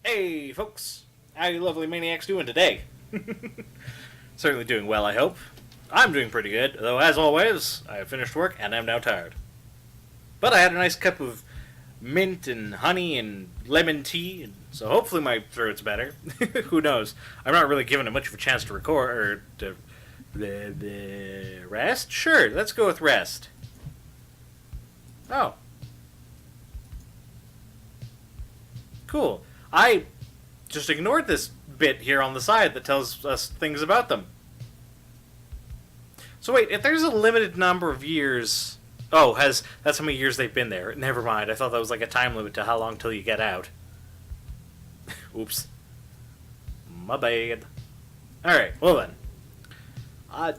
Hey, folks! How you lovely maniacs doing today? Certainly doing well, I hope. I'm doing pretty good, though as always, I have finished work and I'm now tired. But I had a nice cup of mint and honey and lemon tea, and so hopefully my throat's better. Who knows? I'm not really giving it much of a chance to record, or to rest? Sure, let's go with rest. Oh. Cool. I just ignored this bit here on the side that tells us things about them. So wait, if there's a limited number of years... Oh, that's how many years they've been there. Never mind, I thought that was like a time limit to how long till you get out. Oops. My bad. Alright, well then.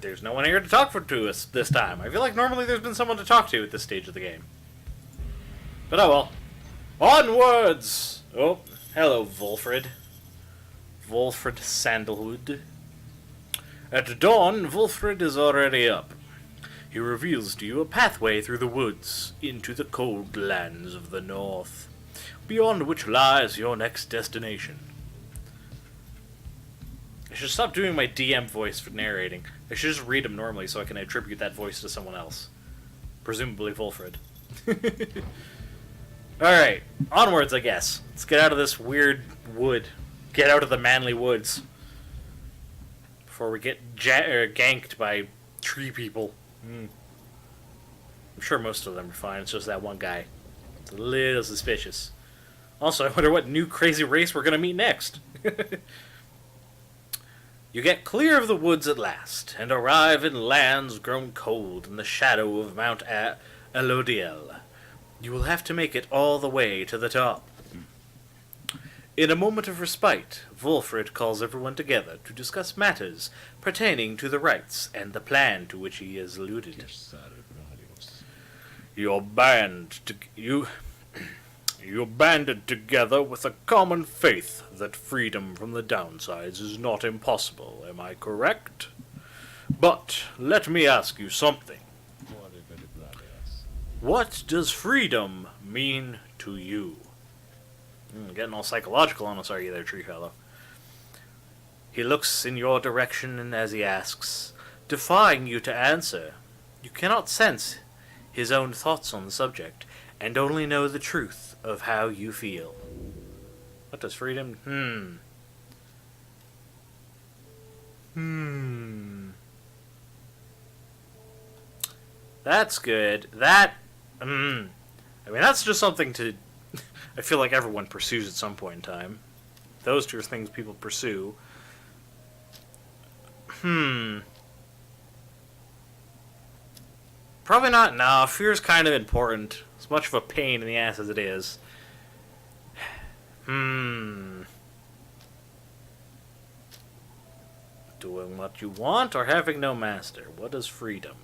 There's no one here to talk to us this time. I feel like normally there's been someone to talk to at this stage of the game. But oh well. Onwards! Oh, hello, Volfred. Volfred Sandalwood. At dawn, Volfred is already up. He reveals to you a pathway through the woods into the cold lands of the north, beyond which lies your next destination. I should stop doing my DM voice for narrating. I should just read them normally so I can attribute that voice to someone else. Presumably Volfred. Alright, onwards, I guess. Let's get out of this weird wood. Get out of the manly woods. Before we get ganked by tree people. I'm sure most of them are fine, it's just that one guy. It's a little suspicious. Also, I wonder what new crazy race we're gonna meet next. You get clear of the woods at last, and arrive in lands grown cold in the shadow of Mount Elodiel. You will have to make it all the way to the top. In a moment of respite, Volfred calls everyone together to discuss matters pertaining to the rites and the plan to which he has alluded. You're banded together with a common faith that freedom from the downsides is not impossible, am I correct? But let me ask you something. What does freedom mean to you? Getting all psychological on us, are you there, tree fellow? He looks in your direction, and as he asks, defying you to answer, you cannot sense his own thoughts on the subject, and only know the truth of how you feel. What does freedom... That's good. I mean, that's just something to... I feel like everyone pursues at some point in time. Those two are things people pursue. Probably not. No, fear's kind of important. As much of a pain in the ass as it is. Doing what you want or having no master? What is freedom?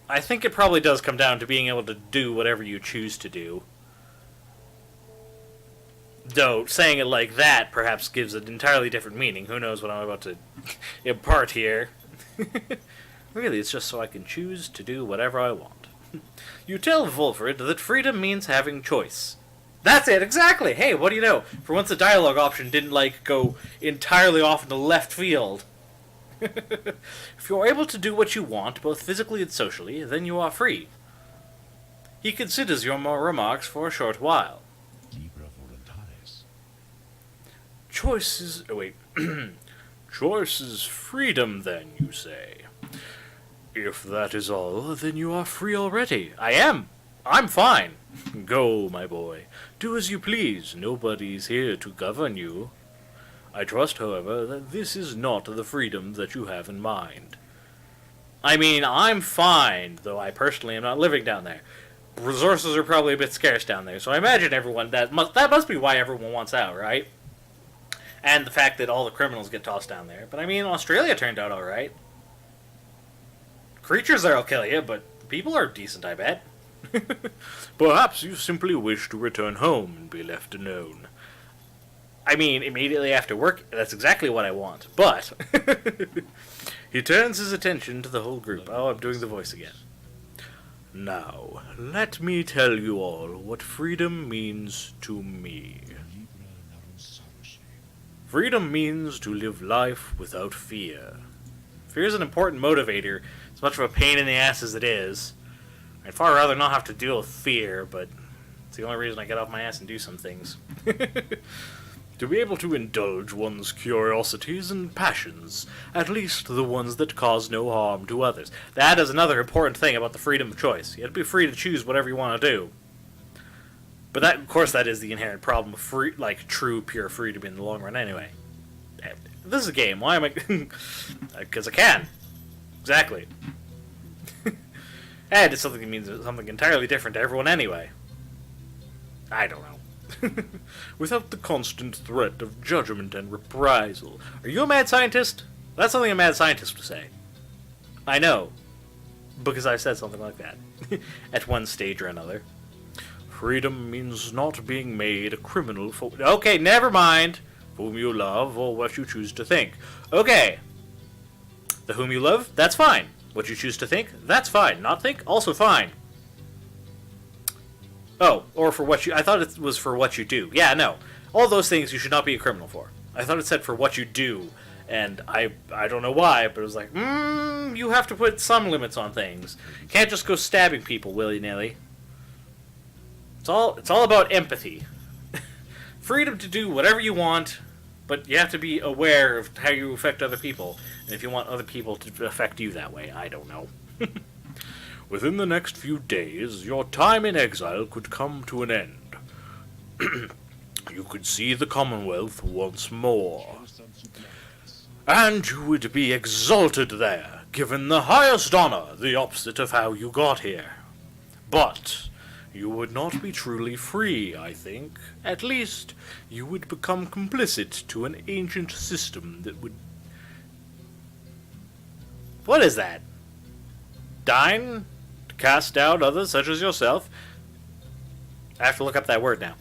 I think it probably does come down to being able to do whatever you choose to do. Though, saying it like that perhaps gives an entirely different meaning. Who knows what I'm about to impart here. Really, it's just so I can choose to do whatever I want. You tell Volfred that freedom means having choice. That's it, exactly! Hey, what do you know? For once the dialogue option didn't, go entirely off into left field. If you're able to do what you want, both physically and socially, then you are free. He considers your remarks for a short while. Choice is... Oh, wait. Choice is freedom, then, you say. If that is all, then you are free already. I am. I'm fine. Go, my boy. Do as you please. Nobody's here to govern you. I trust, however, that this is not the freedom that you have in mind. I mean, I'm fine, though I personally am not living down there. Resources are probably a bit scarce down there, so I imagine that must be why everyone wants out, right? And the fact that all the criminals get tossed down there. But I mean, Australia turned out alright. Creatures there'll kill you, but people are decent, I bet. Perhaps you simply wish to return home and be left alone. I mean, immediately after work, that's exactly what I want, but... He turns his attention to the whole group. Oh, I'm doing the voice again. Now, let me tell you all what freedom means to me. Freedom means to live life without fear. Fear is an important motivator, as much of a pain in the ass as it is. I'd far rather not have to deal with fear, but it's the only reason I get off my ass and do some things. To be able to indulge one's curiosities and passions, at least the ones that cause no harm to others. That is another important thing about the freedom of choice. You have to be free to choose whatever you want to do. But that, of course, that is the inherent problem of free, like true, pure freedom in the long run. Anyway, this is a game. Why am I? Because I can. Exactly. And it's something that means something entirely different to everyone anyway. I don't know. Without the constant threat of judgment and reprisal. Are you a mad scientist? That's something a mad scientist would say. I know. Because I said something like that. At one stage or another. Freedom means not being made a criminal for... Okay, never mind. Whom you love or what you choose to think. Okay. The whom you love, that's fine. What you choose to think, that's fine. Not think, also fine. Oh, or for what you... I thought it was for what you do. Yeah, no. All those things you should not be a criminal for. I thought it said for what you do. And I don't know why, but it was like, you have to put some limits on things. You can't just go stabbing people willy-nilly. It's all about empathy. Freedom to do whatever you want, but you have to be aware of how you affect other people. And if you want other people to affect you that way, I don't know. Within the next few days, your time in exile could come to an end. You could see the Commonwealth once more. And you would be exalted there, given the highest honor, the opposite of how you got here. But you would not be truly free, I think. At least, you would become complicit to an ancient system that would... What is that? Dine? To cast out others such as yourself? I have to look up that word now.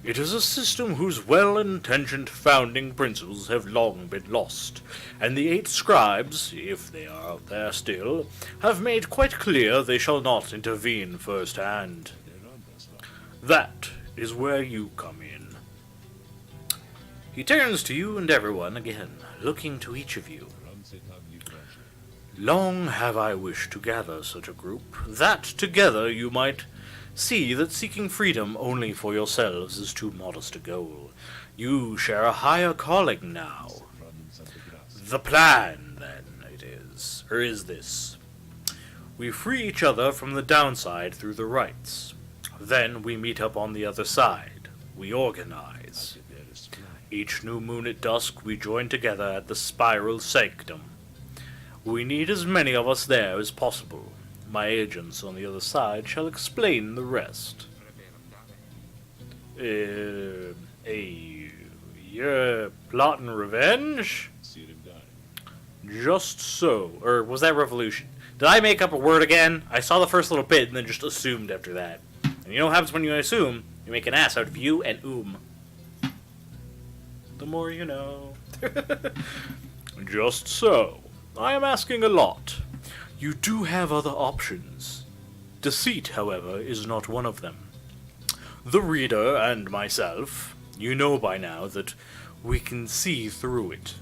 It is a system whose well-intentioned founding principles have long been lost, and the 8 scribes, if they are out there still, have made quite clear they shall not intervene firsthand. That is where you come in. He turns to you and everyone again, looking to each of you. Long have I wished to gather such a group, that together you might see that seeking freedom only for yourselves is too modest a goal. You share a higher calling now. The plan, then, it is, or is this. We free each other from the downside through the rights. Then we meet up on the other side. We organize. Each new moon at dusk we join together at the Spiral Sanctum. We need as many of us there as possible. My agents on the other side shall explain the rest. You're plotting revenge? Just so. Or was that revolution? Did I make up a word again? I saw the first little bit and then just assumed after that. And you know what happens when you assume? You make an ass out of you and The more you know. Just so. I am asking a lot. You do have other options. Deceit, however, is not one of them. The reader and myself, you know by now that we can see through it.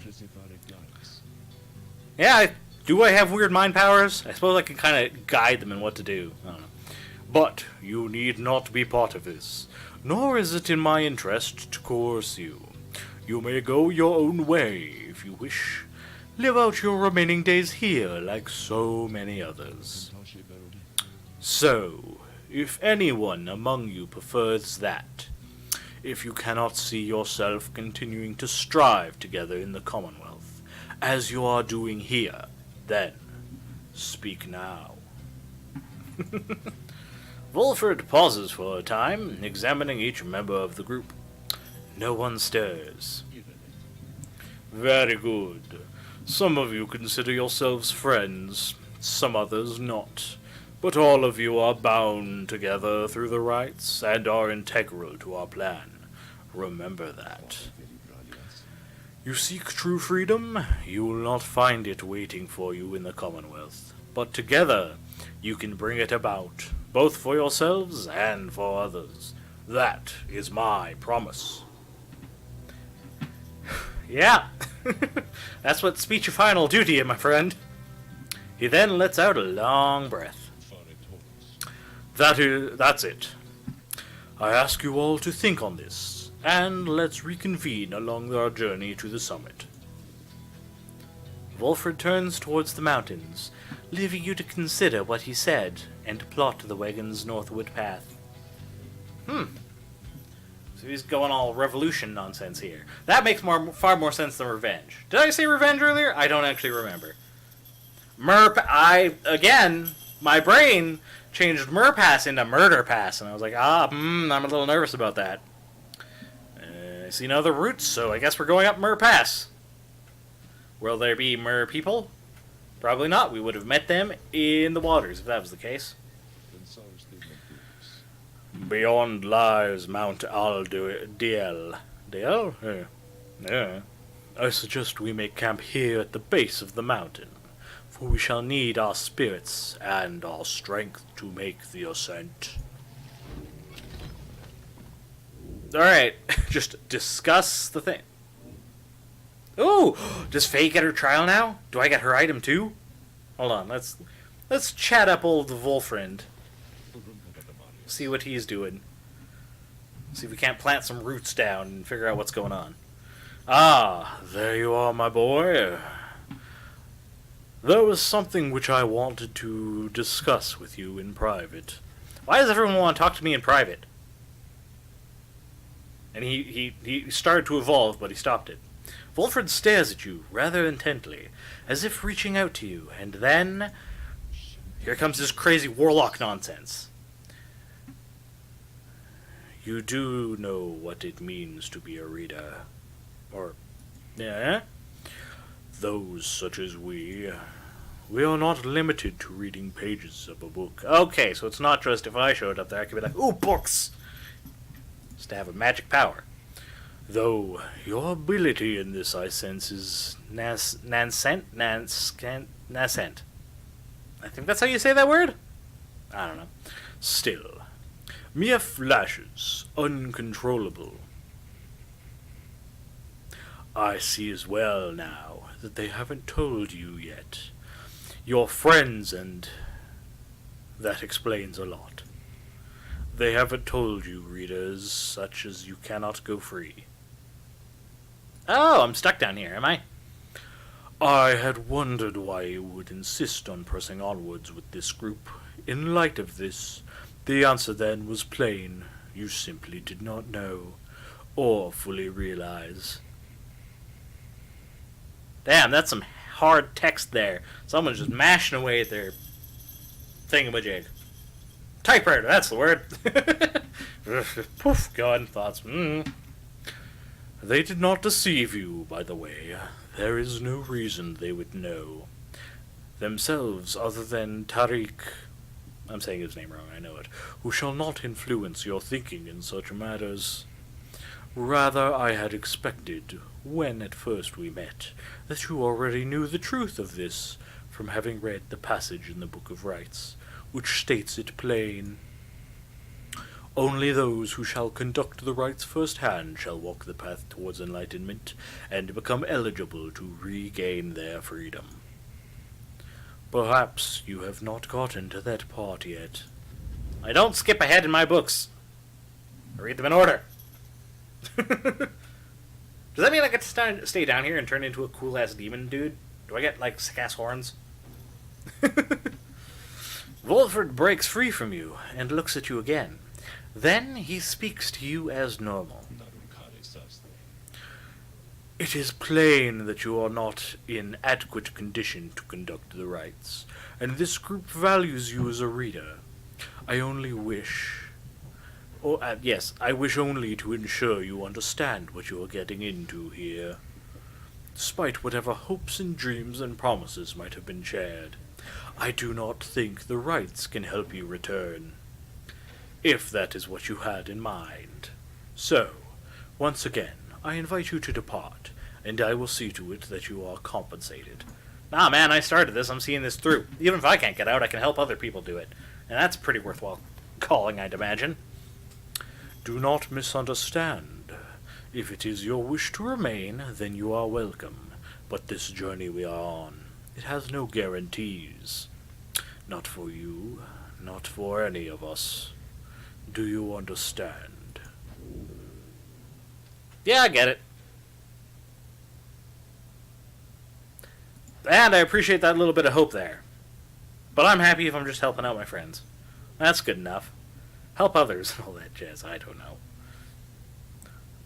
Yeah, do I have weird mind powers? I suppose I can kind of guide them in what to do. I don't know. But you need not be part of this, nor is it in my interest to coerce you. You may go your own way if you wish. Live out your remaining days here like so many others. So, if anyone among you prefers that, if you cannot see yourself continuing to strive together in the Commonwealth, as you are doing here, then speak now. Wolford pauses for a time, examining each member of the group. No one stirs. Very good. Some of you consider yourselves friends, some others not. But all of you are bound together through the rights and are integral to our plan. Remember that. You seek true freedom, you will not find it waiting for you in the Commonwealth. But together, you can bring it about, both for yourselves and for others. That is my promise. Yeah, that's what speech of final do to you, my friend. He then lets out a long breath. That's it. I ask you all to think on this, and let's reconvene along our journey to the summit. Wolfred turns towards the mountains, leaving you to consider what he said and plot the wagon's northward path. So he's going all revolution nonsense here. That makes far more sense than revenge. Did I say revenge earlier? I don't actually remember. My brain changed Murpass into Murder Pass, and I was like, I'm a little nervous about that. I see no other routes, so I guess we're going up Murpass. Will there be Mur people? Probably not. We would have met them in the waters if that was the case. Beyond lies Mount Aldiel. Dale? Yeah. I suggest we make camp here at the base of the mountain, for we shall need our spirits and our strength to make the ascent. Alright, just discuss the thing. Ooh! Does Faye get her trial now? Do I get her item too? Hold on, let's chat up old Wolfrind. See what he's doing. See if we can't plant some roots down and figure out what's going on. Ah, there you are, my boy. There was something which I wanted to discuss with you in private. Why does everyone want to talk to me in private? And he started to evolve, but he stopped it. Wolfred stares at you rather intently, as if reaching out to you, and then here comes this crazy warlock nonsense. You do know what it means to be a reader. Or, yeah? Those such as we are not limited to reading pages of a book. Okay, so it's not just if I showed up there, I could be like, ooh, books! Just to have a magic power. Though, your ability in this, I sense, is nascent. I think that's how you say that word? I don't know. Still. Mere flashes, uncontrollable. I see as well now that they haven't told you yet. Your friends, and that explains a lot. They haven't told you, readers, such as you cannot go free. Oh, I'm stuck down here, am I? I had wondered why you would insist on pressing onwards with this group. In light of this, the answer then was plain. You simply did not know, or fully realize. Damn, that's some hard text there. Someone's just mashing away at their thingamajig. Typewriter, that's the word. Poof, gone, thoughts. They did not deceive you, by the way. There is no reason they would know themselves other than Tariq. I'm saying his name wrong, I know it. Who shall not influence your thinking in such matters. Rather, I had expected, when at first we met, that you already knew the truth of this, from having read the passage in the Book of Rites, which states it plain. Only those who shall conduct the rites firsthand shall walk the path towards enlightenment, and become eligible to regain their freedom. Perhaps you have not gotten to that part yet. I don't skip ahead in my books. I read them in order. Does that mean I get to stay down here and turn into a cool-ass demon dude? Do I get, like, sick-ass horns? Wolfred breaks free from you and looks at you again. Then he speaks to you as normal. It is plain that you are not in adequate condition to conduct the rites, and this group values you as a reader. I only wish... I wish only to ensure you understand what you are getting into here. Despite whatever hopes and dreams and promises might have been shared, I do not think the rites can help you return, if that is what you had in mind. So, once again, I invite you to depart, and I will see to it that you are compensated. Nah, man, I started this. I'm seeing this through. Even if I can't get out, I can help other people do it. And that's pretty worthwhile calling, I'd imagine. Do not misunderstand. If it is your wish to remain, then you are welcome. But this journey we are on, it has no guarantees. Not for you, not for any of us. Do you understand? Yeah, I get it. And I appreciate that little bit of hope there. But I'm happy if I'm just helping out my friends. That's good enough. Help others and all that jazz, I don't know.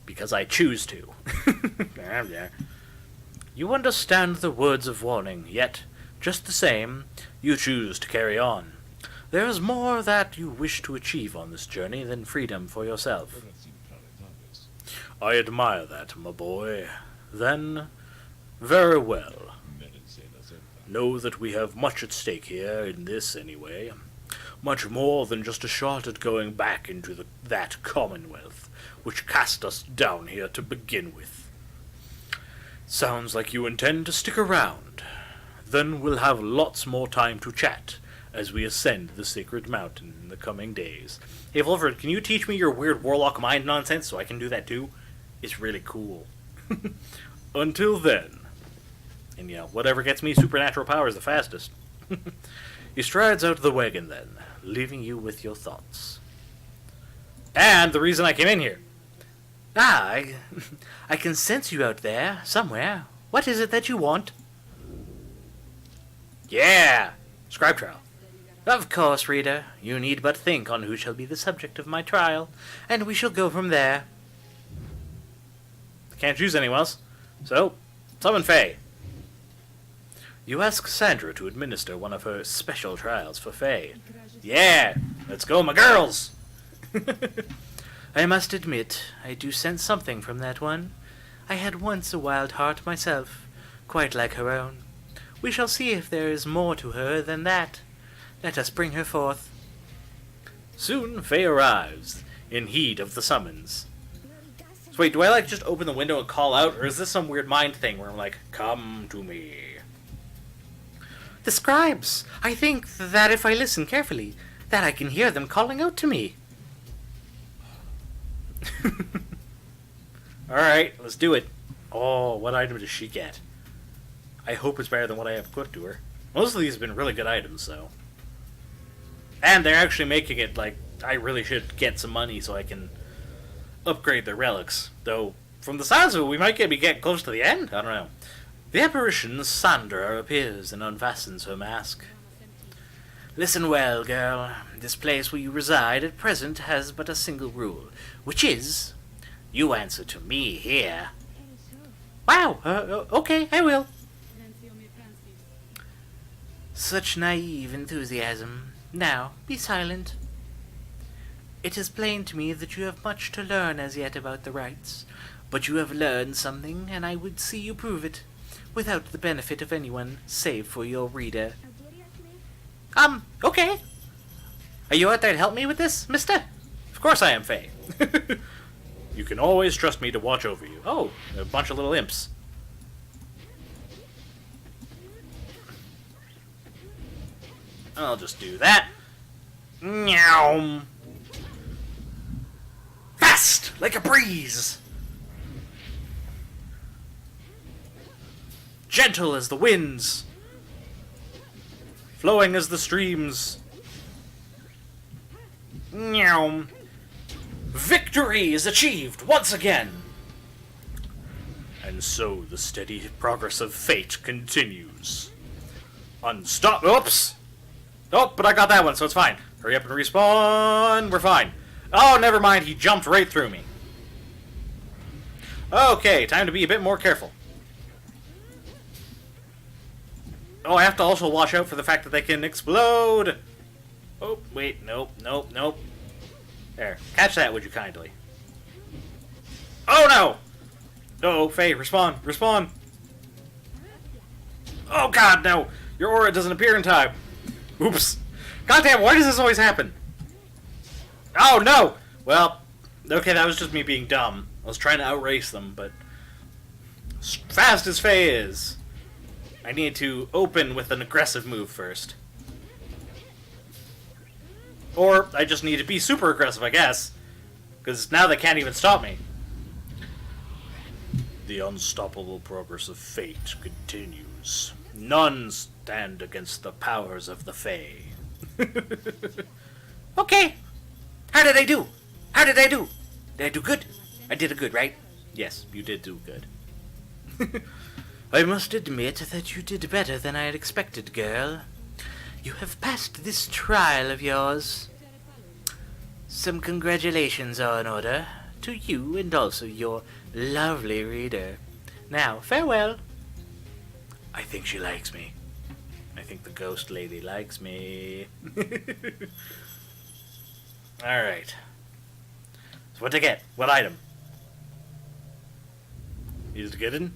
Because I choose to. You understand the words of warning, yet, just the same, you choose to carry on. There is more that you wish to achieve on this journey than freedom for yourself. I admire that, my boy. Then, very well. Know that we have much at stake here, in this anyway. Much more than just a shot at going back into that commonwealth, which cast us down here to begin with. Sounds like you intend to stick around. Then we'll have lots more time to chat as we ascend the sacred mountain in the coming days. Hey, Volfred, can you teach me your weird warlock mind nonsense so I can do that too? It's really cool. Until then. And, whatever gets me supernatural powers the fastest. He strides out of the wagon then, leaving you with your thoughts. And the reason I came in here. I can sense you out there, somewhere. What is it that you want? Yeah! Scribe trial. Of course, reader. You need but think on who shall be the subject of my trial, and we shall go from there. Can't choose anyone else. So, summon Faye. You ask Sandra to administer one of her special trials for Faye. Yeah! Let's go, my girls! I must admit, I do sense something from that one. I had once a wild heart myself, quite like her own. We shall see if there is more to her than that. Let us bring her forth. Soon Faye arrives, in heed of the summons. So wait, do I just open the window and call out, or is this some weird mind thing where I'm like, come to me? The scribes! I think that if I listen carefully, that I can hear them calling out to me. Alright, let's do it. Oh, what item does she get? I hope it's better than what I have equipped to her. Most of these have been really good items, though. And they're actually making it like I really should get some money so I can upgrade their relics. Though, from the sounds of it, we might be getting close to the end. I don't know. The apparition Sandra appears and unfastens her mask. Listen well, girl. This place where you reside at present has but a single rule, which is, you answer to me here. Wow, okay, I will. Such naive enthusiasm. Now, be silent. It is plain to me that you have much to learn as yet about the rites, but you have learned something, and I would see you prove it, without the benefit of anyone save for your reader. Okay. Are you out there to help me with this, mister? Of course I am, Faye. You can always trust me to watch over you. Oh, a bunch of little imps. I'll just do that. Meow. Fast, like a breeze. Gentle as the winds. Flowing as the streams. Meow. Victory is achieved once again. And so the steady progress of fate continues. Unstop. Oops. Oh, but I got that one, so it's fine. Hurry up and respawn. We're fine. Oh, never mind. He jumped right through me. Okay, time to be a bit more careful. Oh, I have to also watch out for the fact that they can explode. Oh, wait. Nope, nope, nope. There. Catch that, would you kindly? Oh, no! No, Faye, respawn. Respawn. Oh, God, no. Your aura doesn't appear in time. Oops. Goddamn, why does this always happen? Oh, no! Well, okay, that was just me being dumb. I was trying to outrace them, but... fast as Faye is... I need to open with an aggressive move first. Or I just need to be super aggressive, I guess. Because now they can't even stop me. The unstoppable progress of fate continues. None stand against the powers of the Fae. Okay. How did I do? How did I do? Did I do good? I did a good, right? Yes, you did do good. I must admit that you did better than I had expected, girl. You have passed this trial of yours. Some congratulations are in order to you and also your lovely reader. Now, farewell. I think she likes me. I think the ghost lady likes me. Alright. So what to get? What item? Is it getting?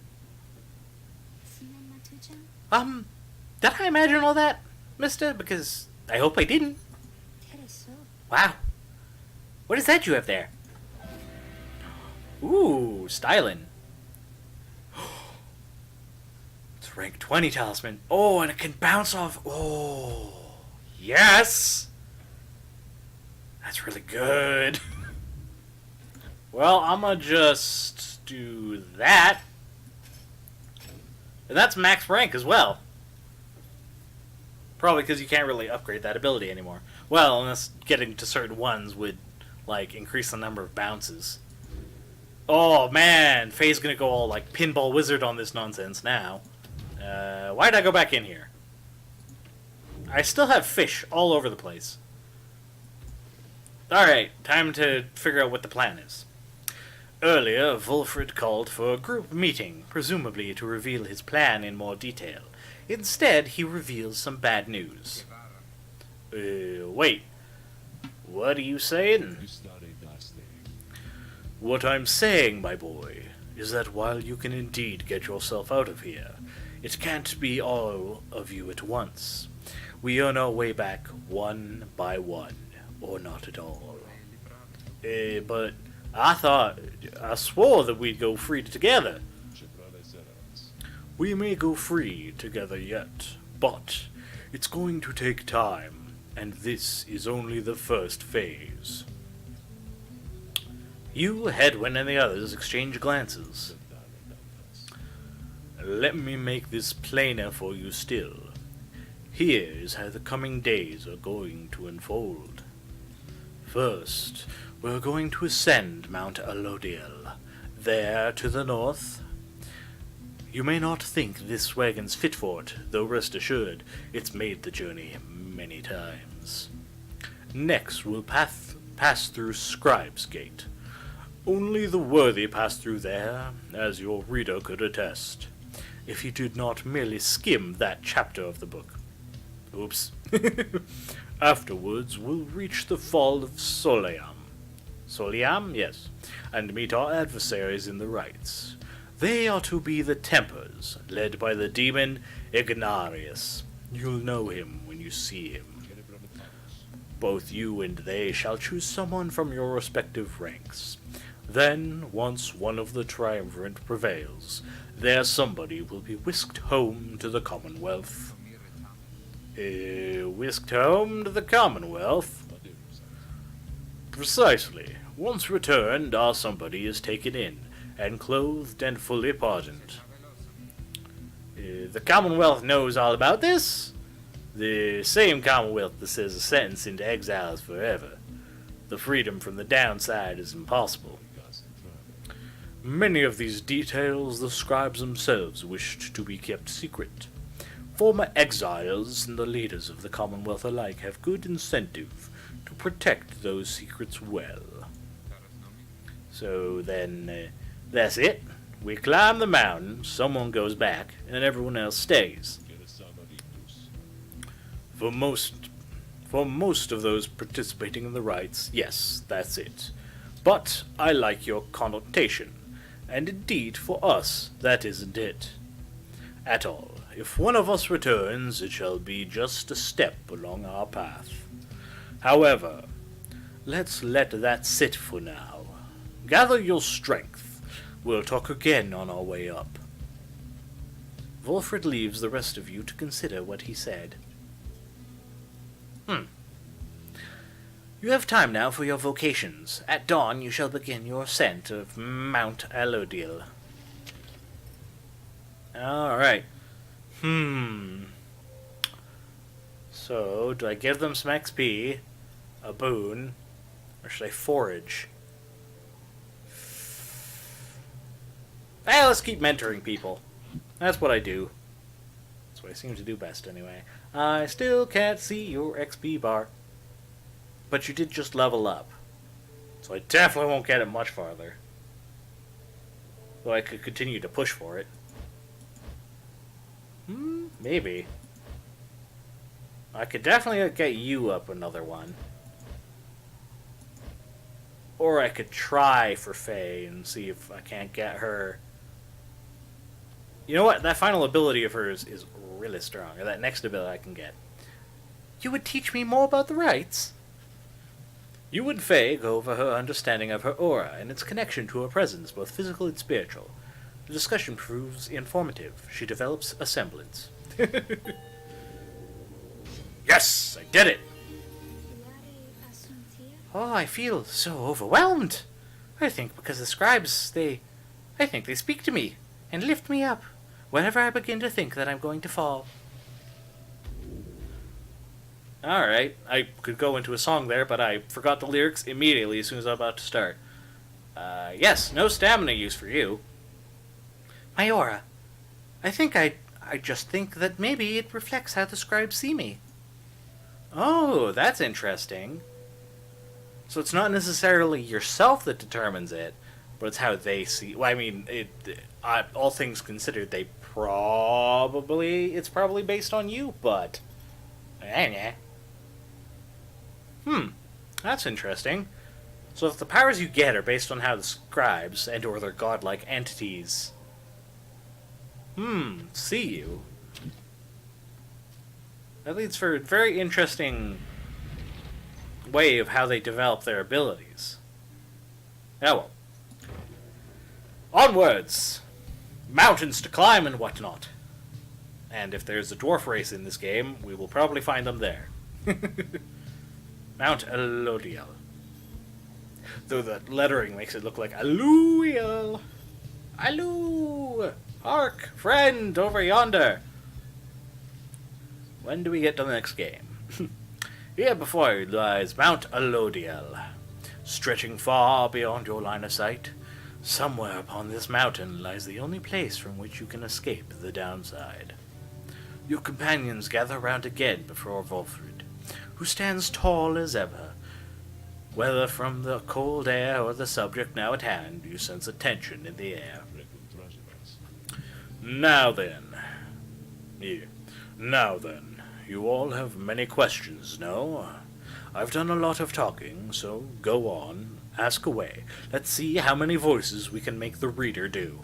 Did I imagine all that, mister? Because I hope I didn't. Wow. What is that you have there? Ooh, styling. It's rank 20 talisman. Oh, and it can bounce off. Oh, yes. That's really good. Well, I'm gonna just do that. And that's max rank as well. Probably because you can't really upgrade that ability anymore. Well, unless getting to certain ones would, like, increase the number of bounces. Oh, man. Faye's gonna go all, like, pinball wizard on this nonsense now. Why'd I go back in here? I still have fish all over the place. Alright, time to figure out what the plan is. Earlier, Wolfred called for a group meeting, presumably to reveal his plan in more detail. Instead, he reveals some bad news. Wait. What are you saying? What I'm saying, my boy, is that while you can indeed get yourself out of here, it can't be all of you at once. We earn our way back one by one, or not at all. But I swore that we'd go free together. We may go free together yet, but it's going to take time, and this is only the first phase. You, Hedwyn, and the others exchange glances. Let me make this plainer for you still. Here is how the coming days are going to unfold. First, we're going to ascend Mount Alodiel. There, to the north. You may not think this wagon's fit for it, though rest assured, it's made the journey many times. Next, we'll pass through Scribe's Gate. Only the worthy pass through there, as your reader could attest, if he did not merely skim that chapter of the book. Oops. Afterwards, we'll reach the Fall of Soliam. Soliam? Yes. And meet our adversaries in the rites. They are to be the Tempers, led by the demon Ignarius. You'll know him when you see him. Both you and they shall choose someone from your respective ranks. Then, once one of the triumvirate prevails, their somebody will be whisked home to the Commonwealth. Whisked home to the Commonwealth? Precisely. Once returned, our somebody is taken in, and clothed and fully pardoned. The Commonwealth knows all about this? The same Commonwealth that says a sentence into exile is forever. The freedom from the downside is impossible. Many of these details the scribes themselves wished to be kept secret. Former exiles and the leaders of the Commonwealth alike have good incentive to protect those secrets well. So then, that's it. We climb the mountain, someone goes back, and everyone else stays. For most of those participating in the rites, yes, that's it. But I like your connotation, and indeed, for us, that isn't it. At all. If one of us returns, it shall be just a step along our path. However, let's let that sit for now. Gather your strength. We'll talk again on our way up. Wolfred leaves the rest of you to consider what he said. You have time now for your vocations. At dawn you shall begin your ascent of Mount Alodiel. Alright. So, do I give them some XP, a boon, or should I forage? Let's keep mentoring people. That's what I do. That's what I seem to do best anyway. I still can't see your XP bar. But you did just level up. So I definitely won't get it much farther. Though I could continue to push for it. Maybe. I could definitely get you up another one. Or I could try for Faye and see if I can't get her. You know what? That final ability of hers is really strong. Or that next ability I can get. You would teach me more about the rites? You and Faye go over her understanding of her aura and its connection to her presence, both physical and spiritual. The discussion proves informative. She develops a semblance. Yes! I did it! Oh, I feel so overwhelmed. I think because the scribes, I think they speak to me and lift me up whenever I begin to think that I'm going to fall. Alright, I could go into a song there, but I forgot the lyrics immediately as soon as I was about to start. Yes, no stamina use for you. My aura. I just think that maybe it reflects how the scribes see me. Oh, that's interesting. So it's not necessarily yourself that determines it, but it's how they see. Well, I mean, all things considered, it's probably based on you, but that's interesting. So if the powers you get are based on how the scribes and or their godlike entities see you, that leads for a very interesting way of how they develop their abilities. Oh well. Onwards! Mountains to climb and whatnot. And if there's a dwarf race in this game, we will probably find them there. Mount Alodiel. Though the lettering makes it look like Aluiel. Alu! Hark, friend, over yonder. When do we get to the next game? Here before you lies Mount Alodiel, stretching far beyond your line of sight. Somewhere upon this mountain lies the only place from which you can escape the downside. Your companions gather round again before Wolfred, who stands tall as ever. Whether from the cold air or the subject now at hand, you sense a tension in the air. Now then, you all have many questions, no? I've done a lot of talking, so go on, ask away. Let's see how many voices we can make the reader do.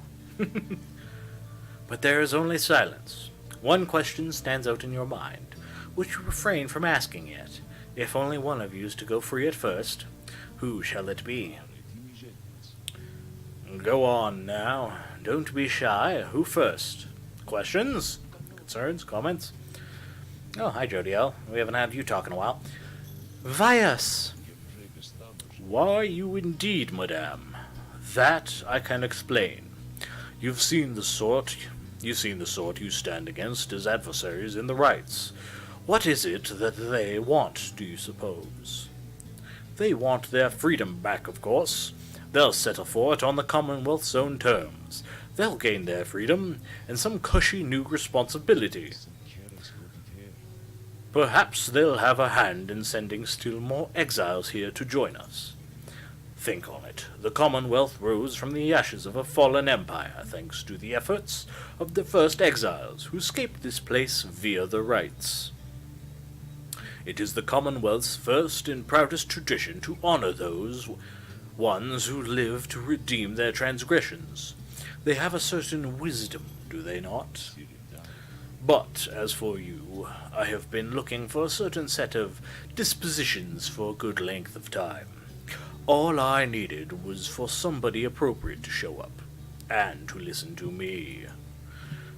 But there is only silence. One question stands out in your mind, which you refrain from asking yet. If only one of you is to go free at first, who shall it be? Go on now. Don't be shy. Who first? Questions? Concerns? Comments? Oh, hi, Jodiel. We haven't had you talk in a while. Vias! Why, you indeed, madame. That I can explain. You've seen the sort you stand against as adversaries in the rites. What is it that they want, do you suppose? They want their freedom back, of course. They'll settle for it on the Commonwealth's own terms. They'll gain their freedom and some cushy new responsibility. Perhaps they'll have a hand in sending still more exiles here to join us. Think on it. The Commonwealth rose from the ashes of a fallen empire, thanks to the efforts of the first exiles who escaped this place via the rites. It is the Commonwealth's first and proudest tradition to honor those ones who live to redeem their transgressions. They have a certain wisdom, do they not? But, as for you, I have been looking for a certain set of dispositions for a good length of time. All I needed was for somebody appropriate to show up, and to listen to me.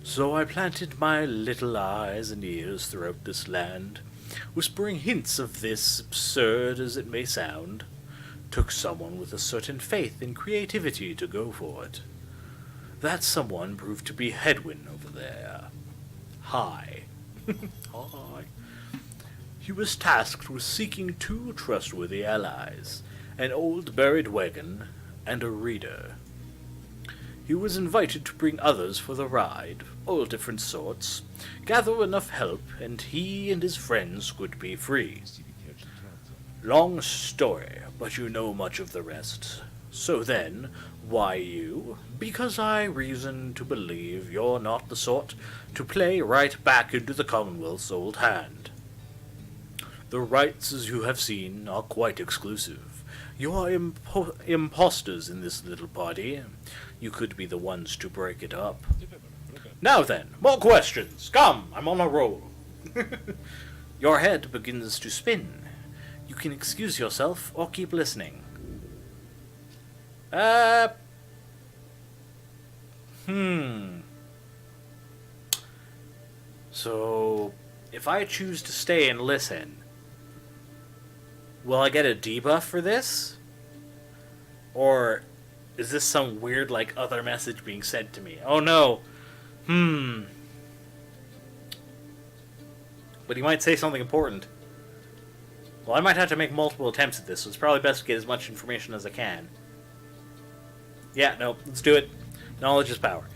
So I planted my little eyes and ears throughout this land, whispering hints of this, absurd as it may sound. Took someone with a certain faith and creativity to go for it. That someone proved to be Hedwin over there. Hi. Hi. He was tasked with seeking two trustworthy allies, an old buried wagon and a reader. He was invited to bring others for the ride, all different sorts, gather enough help, and he and his friends would be free. Long story, but you know much of the rest. So then, why you? Because I reason to believe you're not the sort to play right back into the Commonwealth's old hand. The rights, as you have seen, are quite exclusive. You are impostors in this little party. You could be the ones to break it up. Now then, more questions. Come, I'm on a roll. Your head begins to spin. You can excuse yourself or keep listening. So, if I choose to stay and listen, will I get a debuff for this? Or is this some weird, like, other message being sent to me? Oh no. But he might say something important. Well, I might have to make multiple attempts at this, so it's probably best to get as much information as I can. Yeah, no, let's do it. Knowledge is power.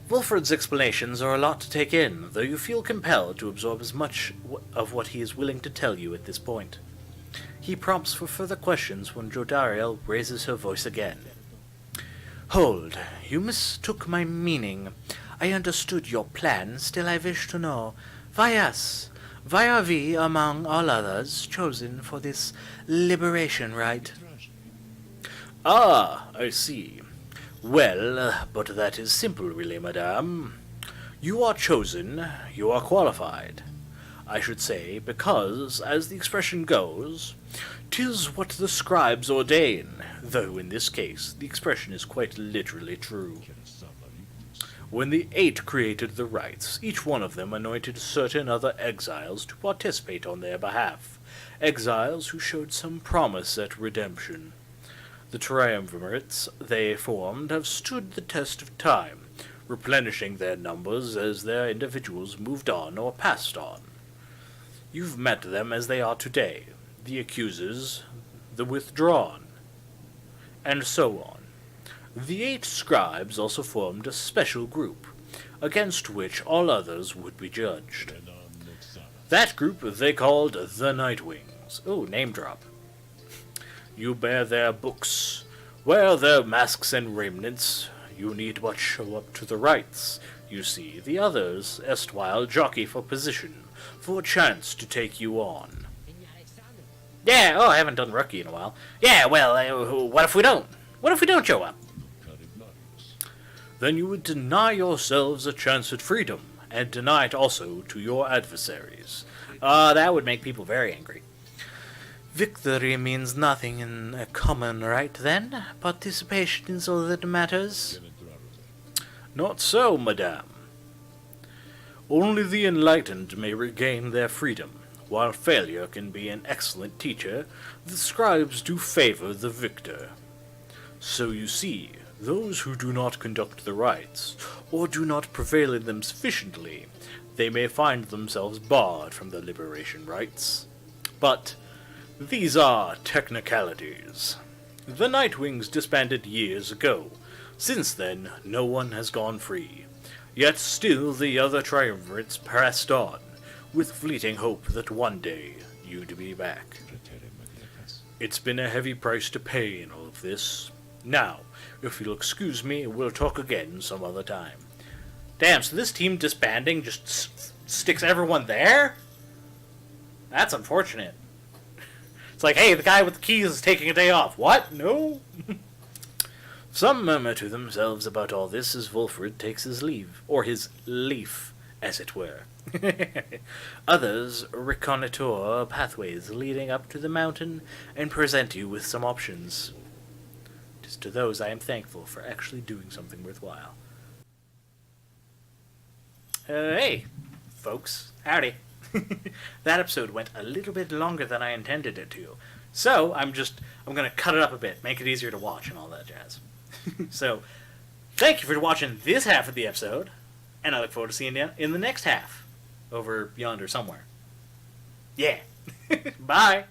Wilfred's explanations are a lot to take in, though you feel compelled to absorb as much of what he is willing to tell you at this point. He prompts for further questions when Jodariel raises her voice again. Hold, you mistook my meaning. I understood your plan, still I wish to know. Why us? Why are we, among all others, chosen for this liberation rite? Ah, I see. Well, but that is simple, really, madame. You are chosen, you are qualified. I should say, because, as the expression goes, 'tis what the scribes ordain, though in this case the expression is quite literally true. When the Eight created the rites, each one of them anointed certain other exiles to participate on their behalf, exiles who showed some promise at redemption. The triumvirates they formed have stood the test of time, replenishing their numbers as their individuals moved on or passed on. You've met them as they are today, the accusers, the withdrawn, and so on. The Eight scribes also formed a special group, against which all others would be judged. That group they called the Nightwings. Oh, name drop. You bear their books, wear their masks and raiments. You need but show up to the rites. You see, the others, erstwhile jockey for position, for a chance to take you on. Yeah, I haven't done rookie in a while. Yeah, well, what if we don't? What if we don't show up? Then you would deny yourselves a chance at freedom, and deny it also to your adversaries. That would make people very angry. Victory means nothing in a common right, then? Participation is all that matters? Not so, madame. Only the enlightened may regain their freedom. While failure can be an excellent teacher, the scribes do favor the victor. So you see, those who do not conduct the rites, or do not prevail in them sufficiently, they may find themselves barred from the liberation rites. But these are technicalities. The Nightwings disbanded years ago. Since then, no one has gone free. Yet still the other triumvirates pressed on, with fleeting hope that one day you'd be back. It's been a heavy price to pay in all of this. Now, if you'll excuse me, we'll talk again some other time. Damn, so this team disbanding just sticks everyone there? That's unfortunate. It's like, hey, the guy with the keys is taking a day off. What? No? Some murmur to themselves about all this as Wilfred takes his leave, or his leaf, as it were. Others reconnoiter pathways leading up to the mountain and present you with some options. It is to those I am thankful for actually doing something worthwhile. Hey, folks. Howdy. That episode went a little bit longer than I intended it to. So, I'm going to cut it up a bit, make it easier to watch and all that jazz. So, thank you for watching this half of the episode, and I look forward to seeing you in the next half. Over yonder somewhere. Yeah. Bye.